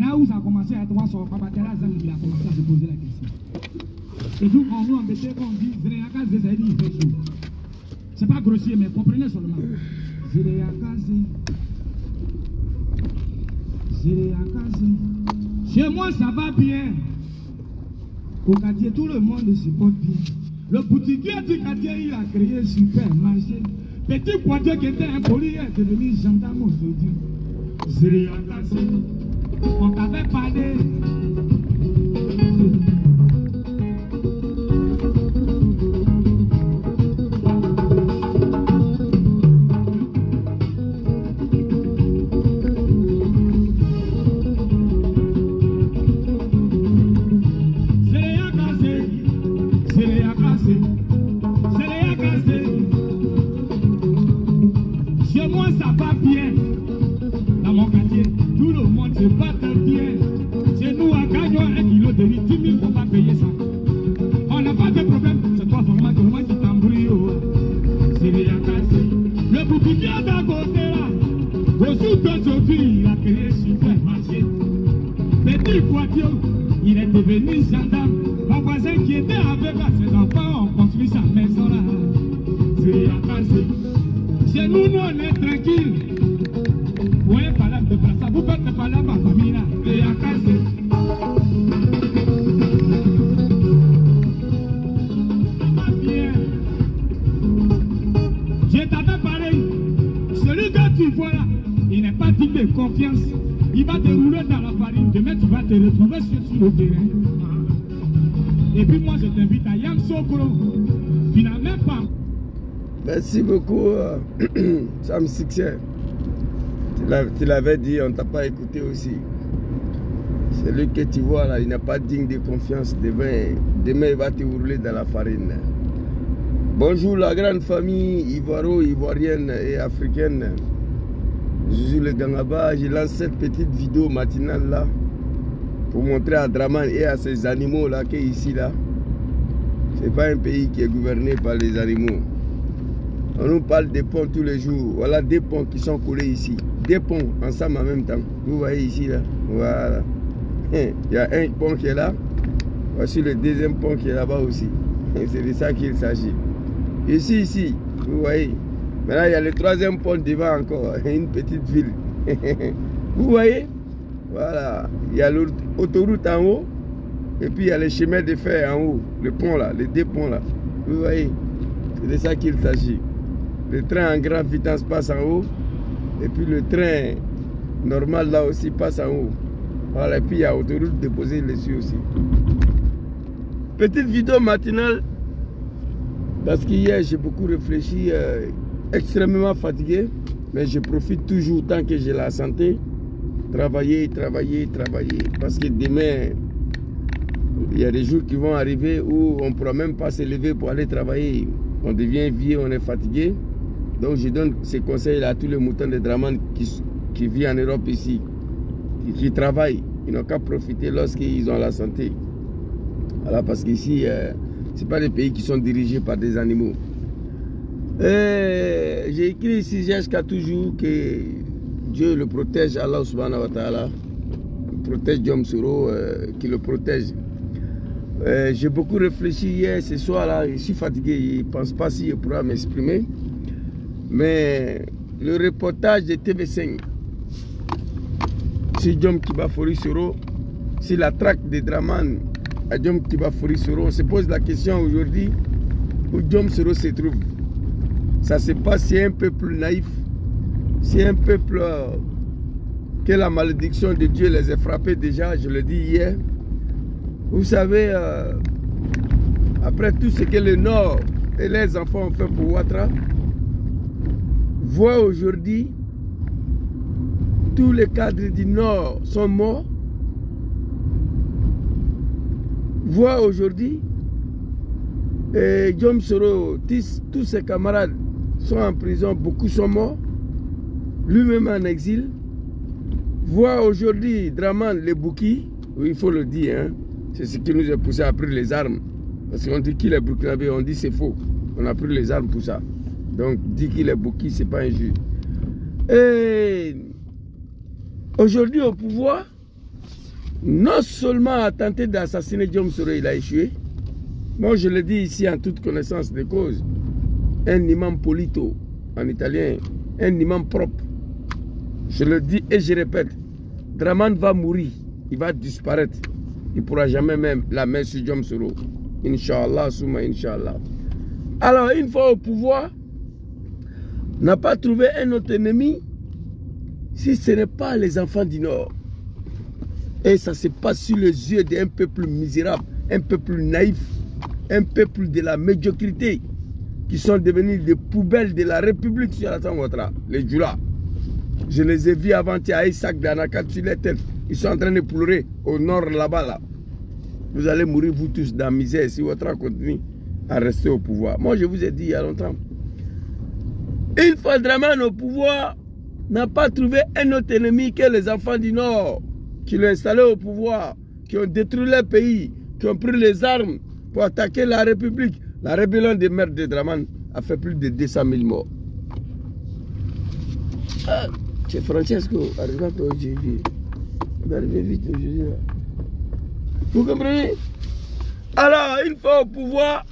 Là où ça a commencé à 3 sorts, Papa Diala Zang, il a commencé à se poser la question. Et donc, on nous embêtait quand on dit Zéréakaze, ça dit il fait chaud. C'est pas grossier, mais comprenez seulement. Zéréakaze. Zéréakaze. Chez moi, ça va bien. Au quartier, tout le monde se porte bien. Le boutiquier du quartier, il a créé un supermarché. Petit poitier qui était impoli est devenu gendarme aujourd'hui. Zéréakaze. On t'avait parlé. Chez moi ça va bien. Dans mon quartier, tout le monde se bat bien. Chez nous, à Gagnon, 1 kilo de riz, 10 000, on va payer ça. On n'a pas de problème, c'est toi vraiment que moi qui t'embrouille. C'est bien cassé. Le boutiquier d'à côté là, au-dessus d'aujourd'hui, il a créé un supermarché. Petit poitier, il est devenu gendarme. Mon voisin qui était avec ses enfants, on construit sa maison là. C'est bien cassé. Chez nous, nous, on est tranquille. Vous voyez par là de Brassa, vous faites par là ma famille là. Et à casser. Bien. Je t'avais pareil. Celui que tu vois là, il n'est pas digne de confiance. Il va te rouler dans la farine. Demain, tu vas te retrouver sur le terrain. Et puis moi, je t'invite à Yam Sokro. Tu n'as même pas. Merci beaucoup, Sam Succès. Tu l'avais dit, on ne t'a pas écouté aussi. Celui que tu vois là, il n'est pas digne de confiance. Demain, il va te rouler dans la farine. Bonjour la grande famille ivoirienne et africaine. Je suis le Gangaba. Je lance cette petite vidéo matinale là pour montrer à Draman et à ces animaux là qui est ici là. Ce n'est pas un pays qui est gouverné par les animaux. On nous parle des ponts tous les jours. Voilà des ponts qui sont collés ici. Des ponts ensemble en même temps. Vous voyez ici là. Voilà. Il y a un pont qui est là. Voici le deuxième pont qui est là-bas aussi. C'est de ça qu'il s'agit. Ici, vous voyez. Maintenant il y a le troisième pont devant encore. Une petite ville. Vous voyez. Voilà. Il y a l'autoroute en haut. Et puis il y a les chemins de fer en haut. Le pont là. Les deux ponts là. Vous voyez. C'est de ça qu'il s'agit. Le train en grande vitesse passe en haut. Et puis le train normal là aussi passe en haut. Voilà, et puis il y a l'autoroute déposée dessus aussi. Petite vidéo matinale. Parce qu'hier j'ai beaucoup réfléchi. Extrêmement fatigué. Mais je profite toujours tant que j'ai la santé. Travailler. Parce que demain, il y a des jours qui vont arriver où on ne pourra même pas se lever pour aller travailler. On devient vieux, on est fatigué. Donc je donne ces conseils à tous les moutons de Draman qui vivent en Europe ici, qui travaillent. Ils n'ont qu'à profiter lorsqu'ils ont la santé. Voilà, parce qu'ici, ce n'est pas des pays qui sont dirigés par des animaux. J'ai écrit ici jusqu'à toujours que Dieu le protège, Allah subhanahu wa ta'ala, protège Diom Soro, qui le protège. J'ai beaucoup réfléchi hier, ce soir là, je suis fatigué, je ne pense pas si je pourrai m'exprimer. Mais le reportage de TV5 sur Diom Kibafori Soro, sur la traque de Draman à Diom Kibafori Soro, on se pose la question aujourd'hui où Diom Soro se trouve. Ça se passe, c'est un peuple naïf, c'est un peuple que la malédiction de Dieu les a frappés déjà, je le dis hier. Vous savez, après tout ce que le Nord et les enfants ont fait pour Ouattara, voient aujourd'hui tous les cadres du Nord sont morts. Voient aujourd'hui Diom Soro, tous ses camarades sont en prison, beaucoup sont morts, lui-même en exil. Voient aujourd'hui Draman le Bouki, oui, il faut le dire, hein. C'est ce qui nous a poussé à prendre les armes. Parce qu'on dit qu'il est burkinabé, on dit c'est faux. On a pris les armes pour ça. Donc, dit qu'il est Bouki, c'est pas injuste. Et aujourd'hui au pouvoir, non seulement a tenté d'assassiner Diom Soro, il a échoué. Moi, je le dis ici en toute connaissance de cause. Un imam polito, en italien, un imam propre. Je le dis et je répète, Draman va mourir, il va disparaître. Il ne pourra jamais même la main sur Diom Soro. Inch'Allah, souma Inch'Allah. Alors, une fois au pouvoir, n'a pas trouvé un autre ennemi si ce n'est pas les enfants du Nord. Et ça se passe sur les yeux d'un peuple misérable, un peuple naïf, un peuple de la médiocrité, qui sont devenus des poubelles de la République sur Alassane Ouattara, les Djoula. Je les ai vus avant-hier à Isaac d'Anakat sur les têtes. Ils sont en train de pleurer au nord là-bas. Là. Vous allez mourir vous tous dans la misère si Ouattara continue à rester au pouvoir. Moi, je vous ai dit il y a longtemps. Une fois Draman au pouvoir, n'a pas trouvé un autre ennemi que les enfants du Nord qui l'ont installé au pouvoir, qui ont détruit leur pays, qui ont pris les armes pour attaquer la République. La rébellion des mères de Draman a fait plus de 200 000 morts. Ah, c'est Francesco, arrivé aujourd'hui. Il va arriver vite aujourd'hui. Vous comprenez? Alors, une fois au pouvoir,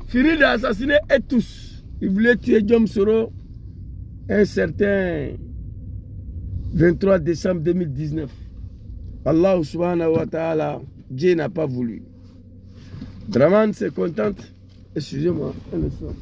fini d'assassiner et tous. Ils voulaient tuer Diom Soro un certain 23 décembre 2019. Allah subhanahu wa ta'ala, Dieu n'a pas voulu. Draman se contente. Excusez-moi, un instant.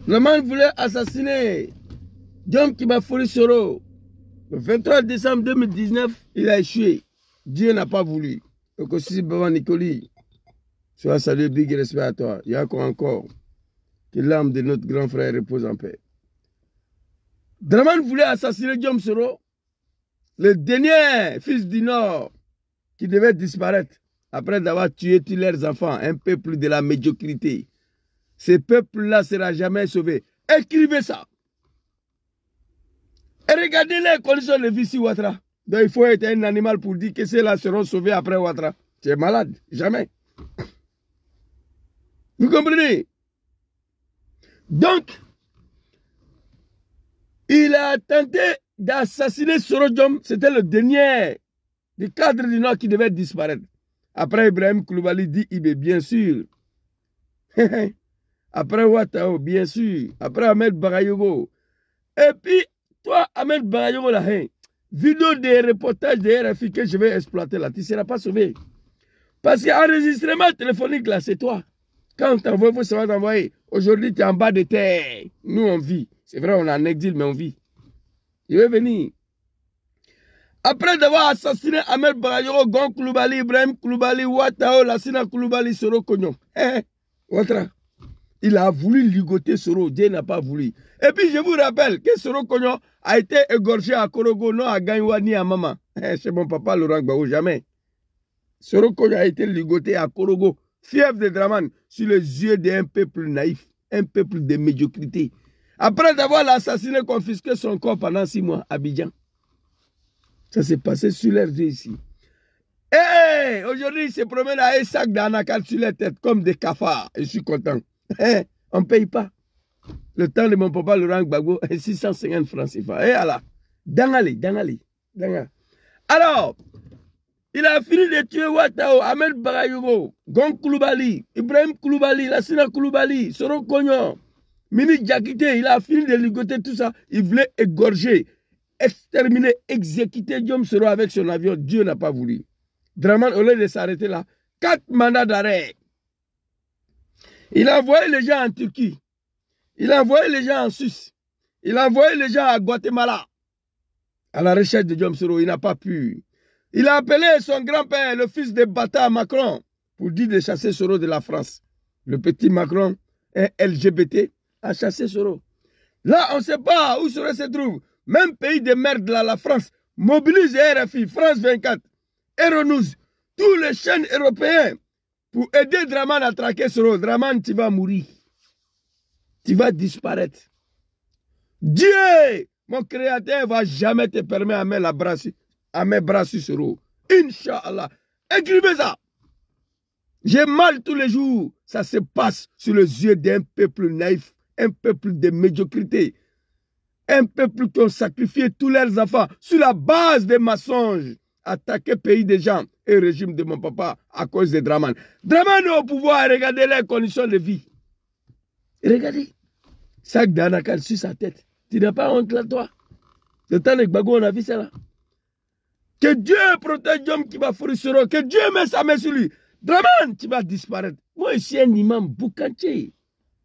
Draman voulait assassiner Diom Kibafori Soro. Le 23 décembre 2019, il a échoué. Dieu n'a pas voulu. Donc aussi, Baba Nicoli, sois salué, big respect à toi. Il y a encore. Que l'âme de notre grand frère repose en paix. Draman voulait assassiner Diom Soro, le dernier fils du Nord, qui devait disparaître après d'avoir tué tous leurs enfants, un peuple de la médiocrité. Ce peuple-là ne sera jamais sauvé. Écrivez ça. Et regardez les conditions de vie sur Ouattara. Donc il faut être un animal pour dire que ceux-là seront sauvés après Ouattara. Tu es malade. Jamais. Vous comprenez? Donc, il a tenté d'assassiner Soro Diom. C'était le dernier des cadres du Nord qui devait disparaître. Après Ibrahim Koulibaly dit Ibé, bien sûr. Après Ouattara, bien sûr. Après Ahmed Bagayogo. Et puis, toi, Ahmed Bagayogo, là, vidéo des reportages de RFI que je vais exploiter là, tu ne seras pas sauvé. Parce qu'enregistrement téléphonique là, c'est toi. Quand on t'envoie, il faut savoir t'envoyer. Aujourd'hui, tu es en bas de terre. Nous, on vit. C'est vrai, on est en exil, mais on vit. Il va venir. Après d'avoir assassiné Ahmed Bagayogo, Gon Koulibaly, Ibrahim Koulibaly, Ouattara, Lassina Koulibaly, Soro Kognon. Ouattara. Il a voulu ligoter Soro, Dieu n'a pas voulu. Et puis je vous rappelle que Soro Kognon a été égorgé à Korogo, non à Gagnoua ni à Mama. C'est mon papa Laurent Gbagbo, jamais. Soro Kognon a été ligoté à Korogo, fief de Draman, sur les yeux d'un peuple naïf, un peuple de médiocrité. Après d'avoir assassiné, confisqué son corps pendant 6 mois à Abidjan. Ça s'est passé sur leurs yeux ici. Et aujourd'hui, il se promène à un sac d'anacal sur les têtes comme des cafards. Je suis content. On ne paye pas. Le temps de mon papa Laurent Gbagbo, 650 francs CFA. Et voilà. Dangali. Alors, il a fini de tuer Ouattara, Ahmed Bagayogo, Gon Koulibaly, Ibrahim Koulibaly, Lassina Koulibaly, Soro Kognon, Mini Diakité. Il a fini de ligoter tout ça. Il voulait égorger, exterminer, exécuter Diom Soro avec son avion. Dieu n'a pas voulu. Draman, au lieu de s'arrêter là, 4 mandats d'arrêt. Il a envoyé les gens en Turquie. Il a envoyé les gens en Suisse. Il a envoyé les gens à Guatemala. À la recherche de Diom Soro. Il n'a pas pu. Il a appelé son grand-père, le fils de Bata Macron, pour dire de chasser Soro de la France. Le petit Macron, un LGBT, a chassé Soro. Là, on ne sait pas où Soro se trouve. Même pays de merde, là, la France, mobilise RFI, France 24, Aeronews, tous les chaînes européens, pour aider Draman à traquer Soro. Draman, tu vas mourir. tu vas disparaître. Dieu, mon créateur, ne va jamais te permettre à mes bras sur ce roues. Inch'Allah. Écrivez ça. J'ai mal tous les jours. Ça se passe sous les yeux d'un peuple naïf, un peuple de médiocrité, un peuple qui ont sacrifié tous leurs enfants sur la base des mensonges, attaqué pays des gens et régime de mon papa à cause de Dramane. Dramane est au pouvoir, regardez les conditions de vie. Regardez, sac d'anacal sur sa tête. Tu n'as pas honte là, toi? Le temps de Gbagbo, on a vu ça là. Que Dieu protège l'homme qui va fournir, que Dieu met sa main sur lui. Dramane, tu vas disparaître. Moi, je suis un imam boucantier.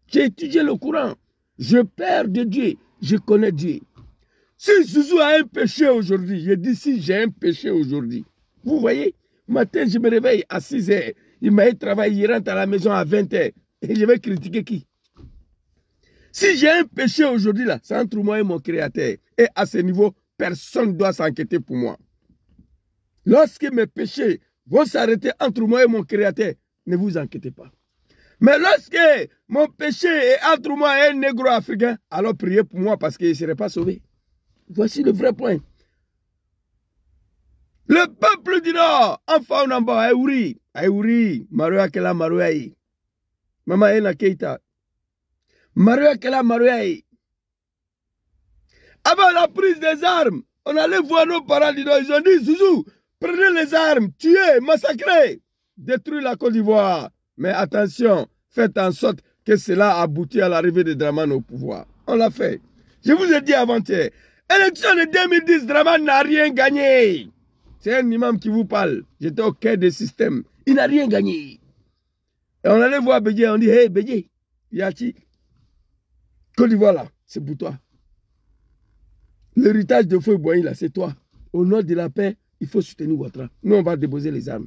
J'ai étudié le Coran. Je père de Dieu. Je connais Dieu. Si Zouzou a un péché aujourd'hui, je dis si j'ai un péché aujourd'hui. Vous voyez, matin, je me réveille à 6 h. Il m'a travaillé, il rentre à la maison à 20 h. Et je vais critiquer qui? Si j'ai un péché aujourd'hui, là, c'est entre moi et mon créateur. Et à ce niveau, personne ne doit s'inquiéter pour moi. Lorsque mes péchés vont s'arrêter entre moi et mon créateur, ne vous inquiétez pas. Mais lorsque mon péché est entre moi et un négro africain, alors priez pour moi parce qu'il ne serait pas sauvé. Voici le vrai point. Le peuple du Nord, enfin en bas, Aouri, Maroua Kela Marouaï, Mama Ena Keita, Maroua Kela Marouaï. Avant la prise des armes, on allait voir nos parents du Nord, ils ont dit, Zouzou, prenez les armes, tuez, massacrez, détruisez la Côte d'Ivoire. Mais attention, faites en sorte que cela aboutit à l'arrivée de Dramane au pouvoir. On l'a fait. Je vous ai dit avant-hier, élection de 2010, Dramane n'a rien gagné. C'est un imam qui vous parle. J'étais au cœur des systèmes. Il n'a rien gagné. Et on allait voir Bédié, on dit, hey Bédié, Yachi, Côte d'Ivoire là, c'est pour toi. L'héritage de Feu Boigny là, c'est toi. Au nom de la paix, il faut soutenir Ouattara. Nous, on va déposer les armes.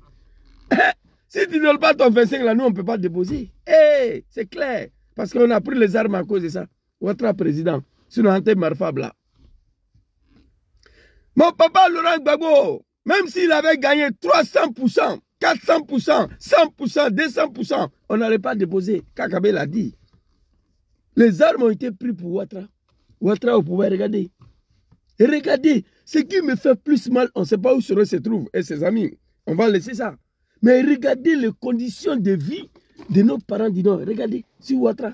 Si tu ne donnes pas ton 25 là, nous, on ne peut pas déposer. Hey, c'est clair. Parce qu'on a pris les armes à cause de ça. Ouattara président. Sinon, Ante Marfab là. Mon papa Laurent Gbagbo, même s'il avait gagné 300%, 400%, 100%, 200%, on n'allait pas déposer. Kakabe l'a dit. Les armes ont été prises pour Ouattara. Ouattara au pouvoir, regardez. Et regardez, ce qui me fait plus mal, on ne sait pas où se trouve et ses amis. On va laisser ça. Mais regardez les conditions de vie de nos parents du Nord. Regardez, sur Ouattara.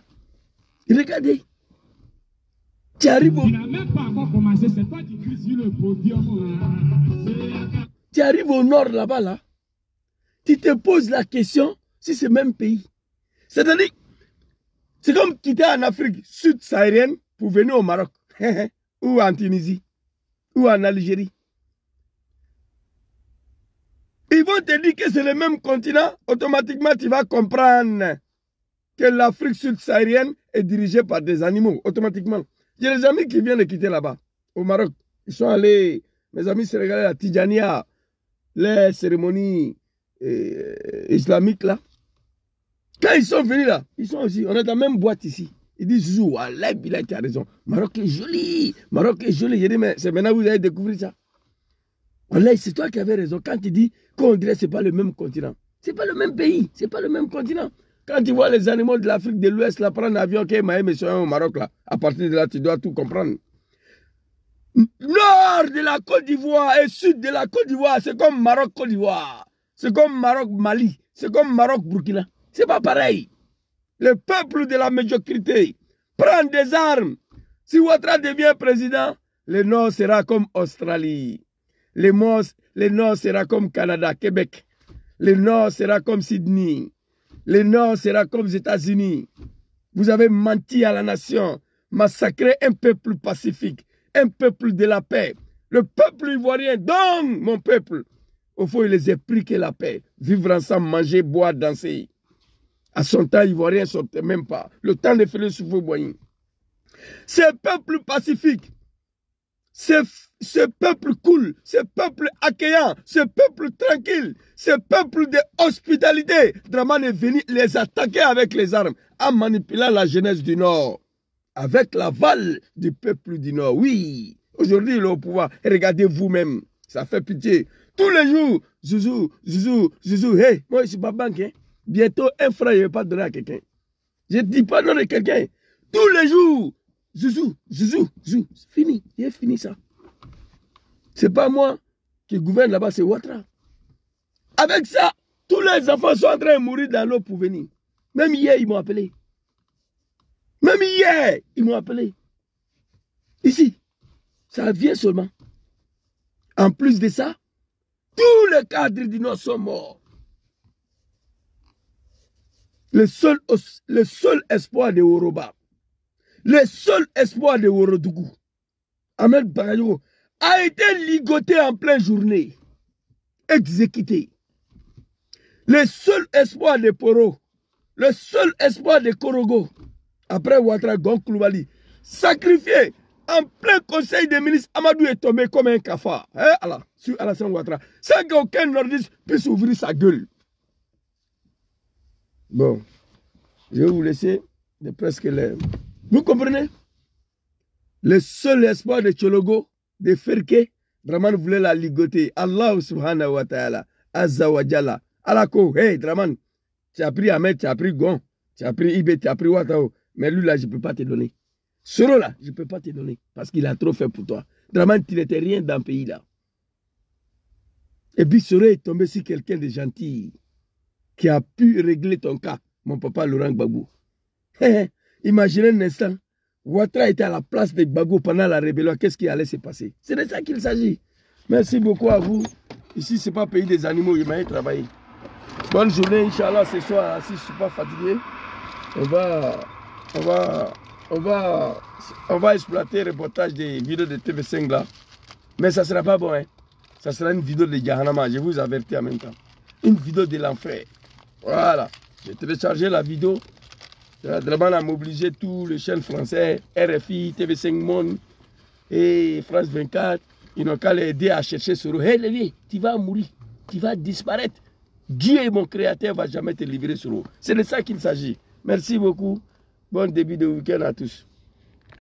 Regardez. Tu arrives au... Tu arrives au Nord là-bas, là. Tu te poses la question si c'est le même pays. C'est-à-dire, c'est comme quitter en Afrique sud-saharienne pour venir au Maroc. Ou en Tunisie. Ou en Algérie. Ils vont te dire que c'est le même continent, automatiquement tu vas comprendre que l'Afrique sud-saharienne est dirigée par des animaux, automatiquement. J'ai des amis qui viennent de quitter là-bas, au Maroc. Ils sont allés, mes amis se regardent à Tidjania, les cérémonies islamiques là. Quand ils sont venus là, ils sont aussi, on est dans la même boîte ici. Ils disent, Zouzou, Allah, tu as raison. Maroc est joli, Maroc est joli. J'ai dit, mais c'est maintenant que vous allez découvrir ça. Allah, c'est toi qui avais raison. Quand tu dis qu'on dirait que ce n'est pas le même continent. Ce n'est pas le même pays, ce n'est pas le même continent. Quand tu vois les animaux de l'Afrique de l'Ouest, là, prendre un avion, qui est au Maroc, là, à partir de là, tu dois tout comprendre. Nord de la Côte d'Ivoire et sud de la Côte d'Ivoire, c'est comme Maroc-Côte d'Ivoire. C'est comme Maroc-Mali. C'est comme Maroc-Burkina. C'est pas pareil. Le peuple de la médiocrité prend des armes. Si Ouattara devient président, le Nord sera comme Australie. Le Nord sera comme Canada, Québec. Le Nord sera comme Sydney. Le Nord sera comme les États-Unis. Vous avez menti à la nation, massacré un peuple pacifique, un peuple de la paix. Le peuple ivoirien, donc mon peuple, au fond, il les a pris que la paix. Vivre ensemble, manger, boire, danser. À son temps, Ivoirien ne sortait même pas. Le temps de Félix Houphouët-Boigny. Ce peuple pacifique, ce peuple cool, ce peuple accueillant, ce peuple tranquille, ce peuple de hospitalité, Dramane est venu les attaquer avec les armes en manipulant la jeunesse du Nord. Avec l'aval du peuple du Nord. Oui, aujourd'hui il est au pouvoir. Et regardez vous-même, ça fait pitié. Tous les jours, Zouzou, Zouzou, Zouzou, hey, moi je ne suis pas banque. Hein. Bientôt, un frère, je ne vais pas donner à quelqu'un. Je ne dis pas non à quelqu'un. Tous les jours. Zouzou. C'est fini. Il est fini ça. C'est pas moi qui gouverne là-bas, c'est Ouattara. Avec ça, tous les enfants sont en train de mourir dans l'eau pour venir. Même hier, ils m'ont appelé. Ici, ça vient seulement. En plus de ça, tous les cadres du Nord sont morts. Le seul espoir de Woroba, le seul espoir de Worodougou, Ahmed Bagayogo, a été ligoté en pleine journée, exécuté. Le seul espoir de Poro, le seul espoir de Korogo, après Ouattara Gonkouloubali, sacrifié en plein conseil des ministres, Amadou est tombé comme un cafard. Sur Alassane Ouattara, sans qu'aucun nordiste puisse ouvrir sa gueule. Bon, je vais vous laisser de presque l'air. Vous comprenez? Le seul espoir de Tchologo, de Ferke, Draman voulait la ligoter. Allah subhanahu wa ta'ala, Azza wa Jalla. Alako, hey Draman, tu as pris Ahmed, tu as pris Gon, tu as pris Ibé, tu as pris Ouattao. Mais lui là, je ne peux pas te donner. Soro là, je ne peux pas te donner. Parce qu'il a trop fait pour toi. Draman, tu n'étais rien dans le pays là. Et puis Soro est tombé sur quelqu'un de gentil qui a pu régler ton cas, mon papa Laurent Gbagbo. Imaginez un instant, Ouattara était à la place de Gbagbo pendant la rébellion, qu'est-ce qui allait se passer? C'est de ça qu'il s'agit. Merci beaucoup à vous. Ici, ce n'est pas pays des animaux, il m'a travaillé. Bonne journée, Inch'Allah, ce soir, si je ne suis pas fatigué, on va exploiter le reportage des vidéos de TV5 là. Mais ça ne sera pas bon, hein. Ça sera une vidéo de Jahannama, je vous avertis en même temps. Une vidéo de l'enfer. Voilà. J'ai téléchargé la vidéo. Draman a mobilisé tous les chaînes français, RFI, TV5 Monde et France 24. Ils n'ont qu'à l'aider à chercher Soro. Hé, Lévi, tu vas mourir, tu vas disparaître. Dieu est mon créateur, ne va jamais te livrer Soro. C'est de ça qu'il s'agit. Merci beaucoup. Bon début de week-end à tous.